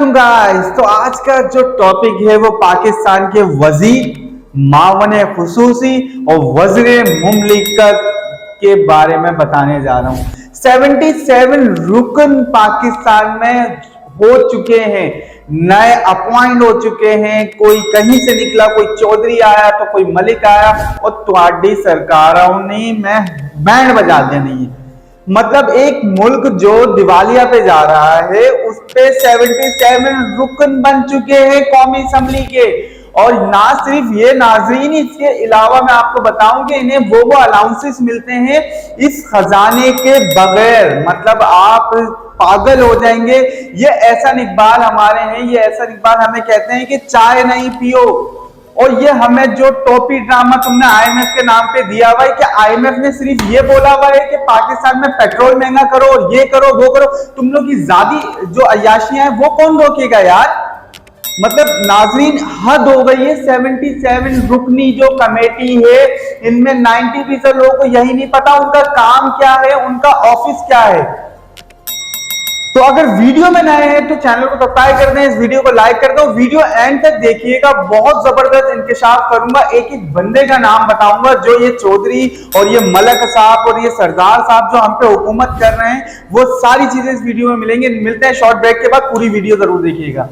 वालेकुम गाइस। तो आज का जो टॉपिक है वो पाकिस्तान के वजीर मावने खुसूसी और वज़ीर मुमलिकत के बारे में बताने जा रहा हूं। 77 रुकन पाकिस्तान में हो चुके हैं, नए अपॉइंट हो चुके हैं। कोई कहीं से निकला, कोई चौधरी आया तो कोई मलिक आया और तुम्हारी सरकारों ने मैं बैंड बजा देनी है। मतलब एक मुल्क जो दिवालिया पे जा रहा है उस पे 77 रुकन बन चुके हैं कौमी असम्बली के। और ना सिर्फ ये नाजरीन, इसके अलावा मैं आपको बताऊं कि इन्हें वो अलाउंसेस मिलते हैं इस खजाने के बगैर। मतलब आप पागल हो जाएंगे। ये एहसान इकबाल हमारे हैं, ये एहसान इकबाल हमें कहते हैं कि चाय नहीं पियो। और ये हमें जो टोपी ड्रामा तुमने आईएमएफ के नाम पे दिया हुआ है कि आईएमएफ ने सिर्फ ये बोला हुआ है कि पाकिस्तान में पेट्रोल महंगा करो और ये करो वो करो। तुम लोग की ज्यादा जो अय्याशियां हैं वो कौन रोकेगा यार। मतलब नाजरीन हद हो गई है। 77 रुकनी जो कमेटी है इनमें 90% लोगों को यही नहीं पता उनका काम क्या है, उनका ऑफिस क्या है। तो अगर वीडियो में नए हैं तो चैनल को सब्सक्राइब कर दें, इस वीडियो को लाइक कर दो, वीडियो एंड तक देखिएगा। बहुत जबरदस्त इंकशाफ करूंगा, एक एक बंदे का नाम बताऊंगा जो ये चौधरी और ये मलक साहब और ये सरदार साहब जो हम पे हुकूमत कर रहे हैं, वो सारी चीजें इस वीडियो में मिलेंगे। मिलते हैं शॉर्ट ब्रेक के बाद, पूरी वीडियो जरूर देखिएगा।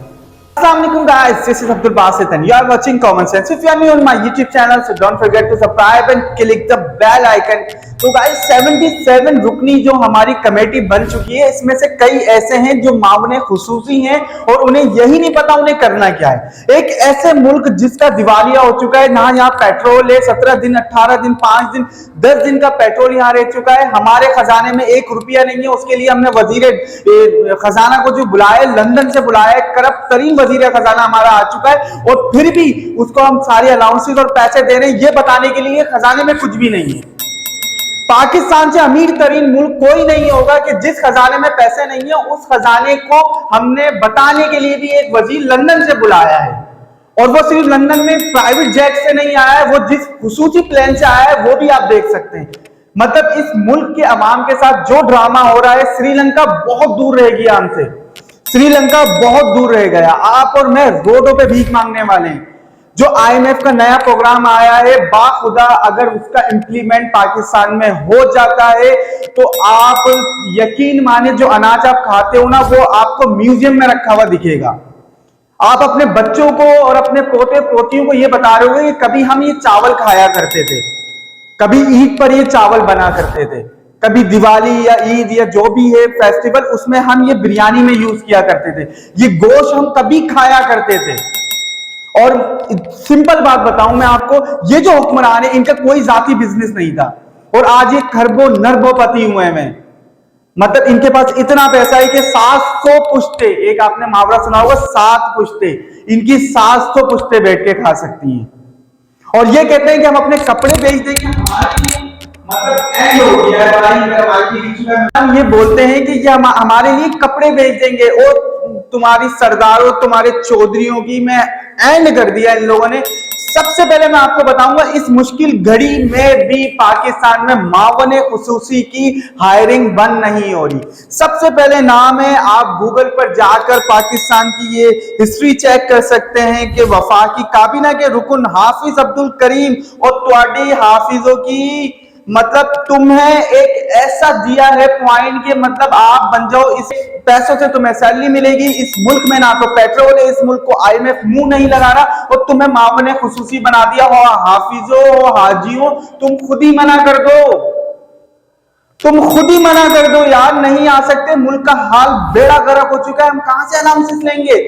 Assalamualaikum guys, this is Abdul Basit and you are watching Common Sense. If you are new on my YouTube channel, so don't forget to subscribe and click the bell icon. तो guys 77 रुकनी जो हमारी committee बन चुकी है, इसमें से कई ऐसे हैं जो मामले खुसूसी हैं और उन्हें यही नहीं पता उन्हें करना क्या है। एक ऐसे मुल्क जिसका दिवालिया हो चुका है, ना यहाँ पेट्रोल है, 17 दिन 18 दिन 5 दिन 10 दिन का पेट्रोल यहाँ रह चुका है। हमारे खजाने में 1 रुपया नहीं है। उसके लिए हमने वजीर खजाना को जो बुलाया, लंदन से बुलाया, करप्ट तरीन वजीर खजाना हमारा आ चुका है और फिर भी उसको हम सारे अलाउंसेस और पैसे दे रहे हैं, ये बताने के लिए खजाने में कुछ भी नहीं है। पाकिस्तान से अमीर तरीन मुल्क कोई नहीं होगा कि जिस खजाने में पैसे नहीं है। उस खजाने को हमने बताने के लिए भी एक वजीर लंदन से बुलाया है और वो सिर्फ लंदन में प्राइवेट जेट से नहीं आया है, वो जिस खुसूसी प्लेन से आया है वो भी आप देख सकते हैं। मतलब इस मुल्क के अवाम के साथ जो ड्रामा हो रहा है, श्रीलंका बहुत दूर रहेगी हमसे, श्रीलंका बहुत दूर रह गया। आप और मैं रोडों पे भीख मांगने वाले हैं। जो आईएमएफ का नया प्रोग्राम आया है, बाखुदा अगर उसका इंप्लीमेंट पाकिस्तान में हो जाता है तो आप यकीन माने जो अनाज आप खाते हो ना, वो आपको म्यूजियम में रखा हुआ दिखेगा। आप अपने बच्चों को और अपने पोते पोतियों को ये बता रहे होंगे कि कभी हम ये चावल खाया करते थे, कभी ईद पर ये चावल बना करते थे, कभी दिवाली या ईद या जो भी है फेस्टिवल, उसमें हम ये बिरयानी में यूज किया करते थे, ये गोश्त हम कभी खाया करते थे। और सिंपल बात बताऊं मैं आपको, ये जो हुक्मरान है इनका कोई जाती बिजनेस नहीं था और आज ये खरबो नरबोपति हुए हैं। मतलब इनके पास इतना पैसा है कि 700 पुश्ते, एक आपने मुहावरा सुना होगा 7 पुश्ते, इनकी 700 पुश्ते बैठ के खा सकती हैं। और ये कहते हैं कि हम अपने कपड़े बेच देंगे, हमारे लिए मतलब एंड हो गया है। हम ये बोलते हैं कि ये हमारे लिए कपड़े बेच देंगे और तुम्हारी सरदारों तुम्हारे चौधरियों की मैं एंड कर दिया इन लोगों ने। सबसे पहले मैं आपको बताऊंगा इस मुश्किल घड़ी में भी पाकिस्तान में मावने खुसूसी की हायरिंग बंद नहीं हो रही। सबसे पहले नाम है, आप गूगल पर जाकर पाकिस्तान की ये हिस्ट्री चेक कर सकते हैं कि वफाकी काबीना के रुकन हाफिज अब्दुल करीम और तुआडी हाफिजों की मतलब तुम्हें एक ऐसा दिया है पॉइंट के मतलब आप बन जाओ, इस पैसों से तुम्हें सैलरी मिलेगी। इस मुल्क में ना तो पेट्रोल है, इस मुल्क को आईएमएफ मुंह नहीं लगा रहा और तुम्हें मावने खुसूसी बना दिया हो। हाफिजों हो हाजियों, तुम खुद ही मना कर दो, तुम खुद ही मना कर दो यार, नहीं आ सकते। मुल्क का हाल बेड़ा गर्क हो चुका है, हम कहां से अलाउंसेस लेंगे।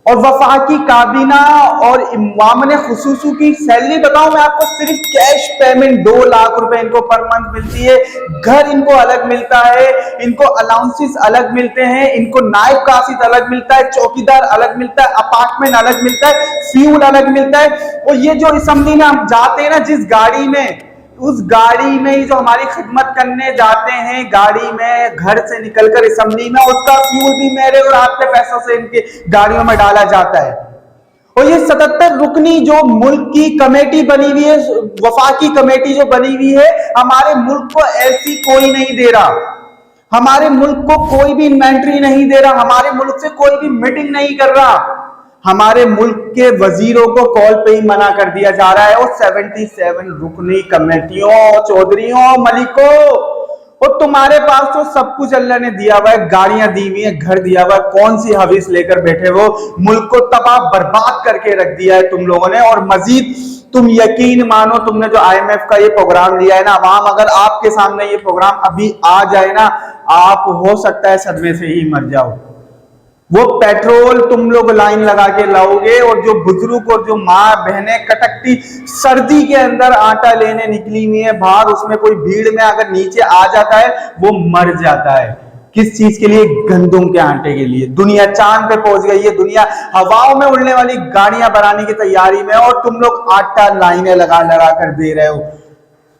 और वफाकी काबीना और मामले खुसूसी की सैलरी बताऊं मैं आपको, सिर्फ कैश पेमेंट 2 लाख रुपए इनको पर मंथ मिलती है। घर इनको अलग मिलता है, इनको अलाउंसेस अलग मिलते हैं, इनको नायब कासिद अलग मिलता है, चौकीदार अलग मिलता है, अपार्टमेंट अलग मिलता है, फ्यूल अलग मिलता है। और ये जो असेंबली में हम जाते हैं ना जिस गाड़ी में, उस गाड़ी में ही जो हमारी खिदमत करने जाते हैं, गाड़ी में घर से निकलकर असेंबली में, उसका फ्यूल भी मेरे और आपके पैसों से इनके गाड़ियों में डाला जाता है। और ये 77 रुकनी जो मुल्क की कमेटी बनी हुई है, वफाकी कमेटी जो बनी हुई है, हमारे मुल्क को ऐसी कोई नहीं दे रहा। हमारे मुल्क को कोई भी इन्वेंट्री नहीं दे रहा, हमारे मुल्क से कोई भी मीटिंग नहीं कर रहा, हमारे मुल्क के वजीरों को कॉल पे ही मना कर दिया जा रहा है। और 77 रुकनी कमेटियों, चौधरियों, मलिकों, और तुम्हारे पास तो सब कुछ अल्लाह ने दिया हुआ है, गाड़ियां दी हुई है, घर दिया हुआ है, कौन सी हवीस लेकर बैठे हो? मुल्क को तबाह बर्बाद करके रख दिया है तुम लोगों ने। और मजीद तुम यकीन मानो, तुमने जो IMF का ये प्रोग्राम लिया है ना, अवाम अगर आपके सामने ये प्रोग्राम अभी आ जाए ना, आप हो सकता है सदमे से ही मर जाओ। वो पेट्रोल तुम लोग लाइन लगा के लाओगे, और जो बुजुर्ग और जो माँ बहनें कटकती सर्दी के अंदर आटा लेने निकली हुई है बाहर, उसमें कोई भीड़ में अगर नीचे आ जाता है वो मर जाता है। किस चीज के लिए? गंदुम के आटे के लिए। दुनिया चांद पे पहुंच गई है, दुनिया हवाओं में उड़ने वाली गाड़ियां बनाने की तैयारी में, और तुम लोग आटा लाइनें लगा लगा कर दे रहे हो।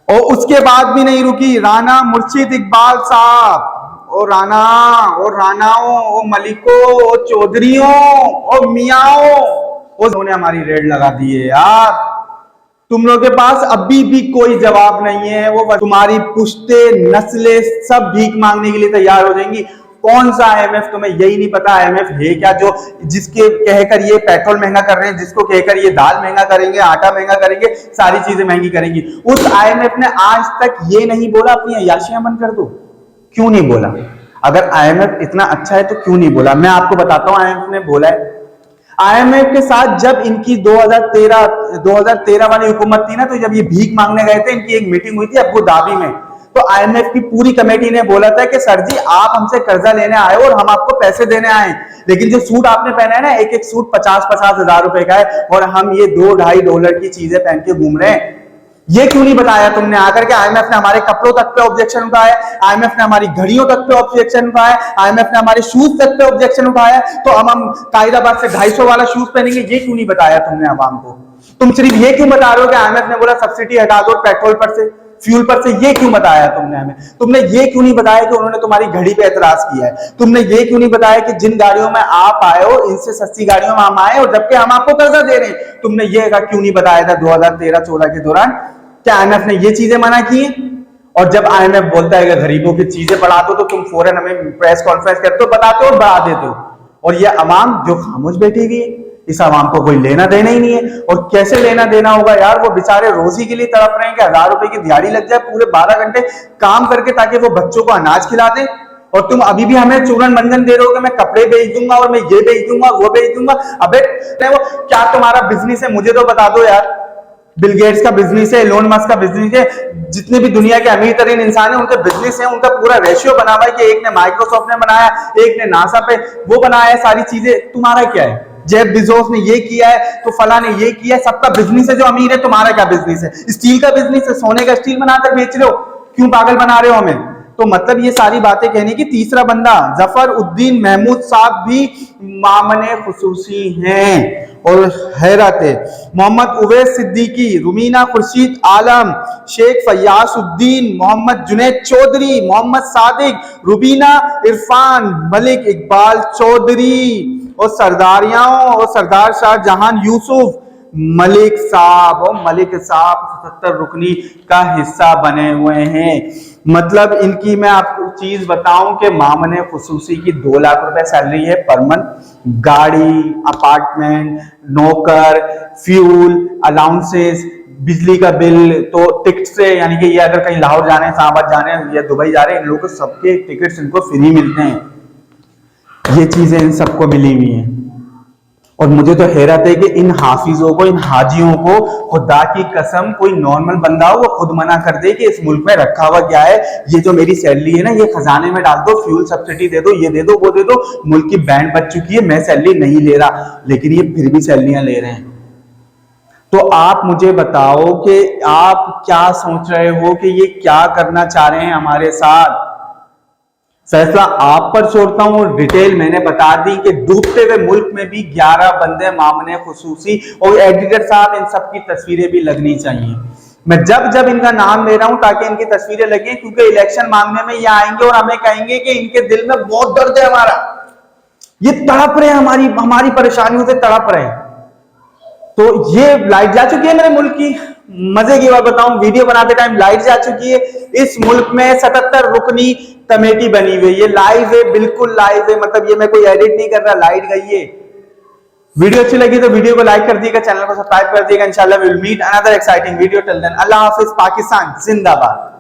और उसके बाद भी नहीं रुकी, राना मुर्शिद इकबाल साहब, और रानाओं, और मलिकों, और चौधरियों, और मियाओं, उन्होंने हमारी रेड लगा दी है यार। तुम लोगों के पास अभी भी कोई जवाब नहीं है। वो तुम्हारी पुश्ते नस्लें सब भीख मांगने के लिए तैयार हो जाएंगी। कौन सा IMF? तुम्हें यही नहीं पता IMF है क्या? जो जिसके कहकर ये पेट्रोल महंगा कर रहे हैं, जिसको कहकर ये दाल महंगा करेंगे, आटा महंगा करेंगे, सारी चीजें महंगी करेंगी, उस IMF ने आज तक ये नहीं बोला अपनी अय्याशियां बंद कर दो? क्यों नहीं बोला? अगर IMF इतना अच्छा है तो क्यों नहीं बोला? मैं आपको बताता हूं IMF ने बोला है। IMF के साथ जब इनकी 2013 वाली हुकूमत थी ना, तो जब ये भीख मांगने गए थे, इनकी एक मीटिंग हुई थी अबू धाबी में, तो IMF की पूरी कमेटी ने बोला था कि सर जी आप हमसे कर्जा लेने आए हो और हम आपको पैसे देने आए, लेकिन जो सूट आपने पहना है ना, एक एक सूट 50-50 हजार रुपए का है, और हम ये $2-2.5 की चीजें पहन के घूम रहे हैं। ये क्यों नहीं बताया तुमने आकर के? IMF ने हमारे कपड़ों तक पे ऑब्जेक्शन उठाया, IMF ने हमारी घड़ियों तक पे ऑब्जेक्शन उठाया, IMF ने हमारे शूज तक पे ऑब्जेक्शन उठाया, तो हम कायदाबाद से 250 वाला शूज पहनेंगे। ये क्यों नहीं बताया तुमने आवाम को? तुम सिर्फ ये क्यों बता रहे हो कि IMF ने बोला सब्सिडी हटा दो पेट्रोल पर से, फ्यूल पर से? ये क्यों बताया तुमने हमें? तुमने ये क्यों नहीं बताया कि उन्होंने तुम्हारी घड़ी पे एतराज किया है? तुमने ये क्यों नहीं बताया कि जिन गाड़ियों में आप आए हो, इनसे सस्ती गाड़ियों में हम आए, और जबकि हम आपको कर्जा दे रहे हैं? तुमने ये क्यों नहीं बताया था 2013-14 के दौरान? क्या IMF ने ये चीजें मना की? और जब IMF बोलता है कि गरीबों की चीजें बढ़ा दो, तो तुम फौरन हमें प्रेस कॉन्फ्रेंस करते हो, बताते हो, बढ़ा देते हो। और ये अवाम जो खामोश बैठी हुई है, इस अवाम को कोई लेना देना ही नहीं है। और कैसे लेना देना होगा यार? वो बेचारे रोजी के लिए तड़प रहे हैं कि 1000 रुपए की दिहाड़ी लग जाए पूरे 12 घंटे काम करके, ताकि वो बच्चों को अनाज खिला दें। और तुम अभी भी हमें चूरन मंजन दे रहे हो कि मैं कपड़े बेच दूंगा, और मैं ये बेच दूंगा, वो बेच दूंगा। अबे वो क्या तुम्हारा बिजनेस है? मुझे तो बता दो यार। बिल गेट्स का बिजनेस है, एलोन मस्क का बिजनेस है, जितने भी दुनिया के अमीर तरीन इंसान है उनके बिजनेस है, उनका पूरा रेशियो बना हुआ है कि एक ने माइक्रोसॉफ्ट ने बनाया, एक ने नासा पे वो बनाया है सारी चीजें। तुम्हारा क्या है? जेफ बेजोस ने ये किया है, तो फला ने ये किया है, सबका बिजनेस है जो अमीर है। तुम्हारा क्या बिजनेस है? स्टील का बिजनेस है, सोने का स्टील बनाकर बेच रहे हो। क्यों पागल बना रहे हो हमें? तो मतलब ये सारी बातें कहने की। तीसरा बंदा जफर उद्दीन महमूद साहब भी मामने खुसूसी हैं और हैरत है। मोहम्मद उवैस सिद्दीकी, रुमीना खुर्शीद आलम, शेख फयासुद्दीन, मोहम्मद जुनैद चौधरी, मोहम्मद सादिक, रुबीना इरफान, मलिक इकबाल चौधरी, और सरदारियां और सरदार शाहजहां यूसुफ, मलिक साहब, और मलिक साहब 77 रुकनी का हिस्सा बने हुए हैं। मतलब इनकी मैं आपको चीज बताऊं कि मामने खुसूसी की 2 लाख रुपए सैलरी है पर मंथ। गाड़ी, अपार्टमेंट, नौकर, फ्यूल, अलाउंसेस, बिजली का बिल, तो टिकट से, यानी कि ये अगर कहीं लाहौर जाने, इस्लामाबाद जाने या दुबई जा रहे हैं, इन लोगों को सबके टिकट्स इनको फ्री मिलते हैं। ये चीजें इन सबको मिली हुई हैं। और मुझे तो हैरत है कि इन हाफिजों को, इन हाजियों को, खुदा की कसम कोई नॉर्मल बंदा हो वो खुद मना कर दे कि इस मुल्क में रखा हुआ क्या है, ये जो मेरी सैलरी है ना, ये खजाने में डाल दो, फ्यूल सब्सिडी दे दो, ये दे दो, वो दे दो, मुल्क की बैंड बच चुकी है, मैं सैलरी नहीं ले रहा, लेकिन ये फिर भी सैलरियां ले रहे हैं। तो आप मुझे बताओ कि आप क्या सोच रहे हो कि ये क्या करना चाह रहे हैं हमारे साथ? फैसला आप पर छोड़ता हूं। डिटेल मैंने बता दी कि डूबते हुए मुल्क में भी 11 बंदे मामने खुसूसी, और एडिटर साहब इन सब की तस्वीरें भी लगनी चाहिए। मैं जब जब इनका नाम ले रहा हूं ताकि इनकी तस्वीरें लगे, क्योंकि इलेक्शन मांगने में ये आएंगे और हमें कहेंगे कि इनके दिल में बहुत दर्द है हमारा, ये तड़प रहे हैं, हमारी परेशानियों से तड़प रहे हैं। तो ये लाइट जा चुकी है मेरे मुल्क की, मजे की बात बताऊं, वीडियो बनाते टाइम लाइट जा चुकी है। इस मुल्क में 77 रुकनी कमेटी बनी हुई है, लाइव है, बिल्कुल लाइव है, मतलब ये मैं कोई एडिट नहीं कर रहा, लाइट गई है। वीडियो अच्छी लगी तो वीडियो को लाइक कर दिएगा, चैनल को सब्सक्राइब कर दिएगा। इंशाल्लाह will meet another exciting video. Till then Allah हाफिज, पाकिस्तान जिंदाबाद।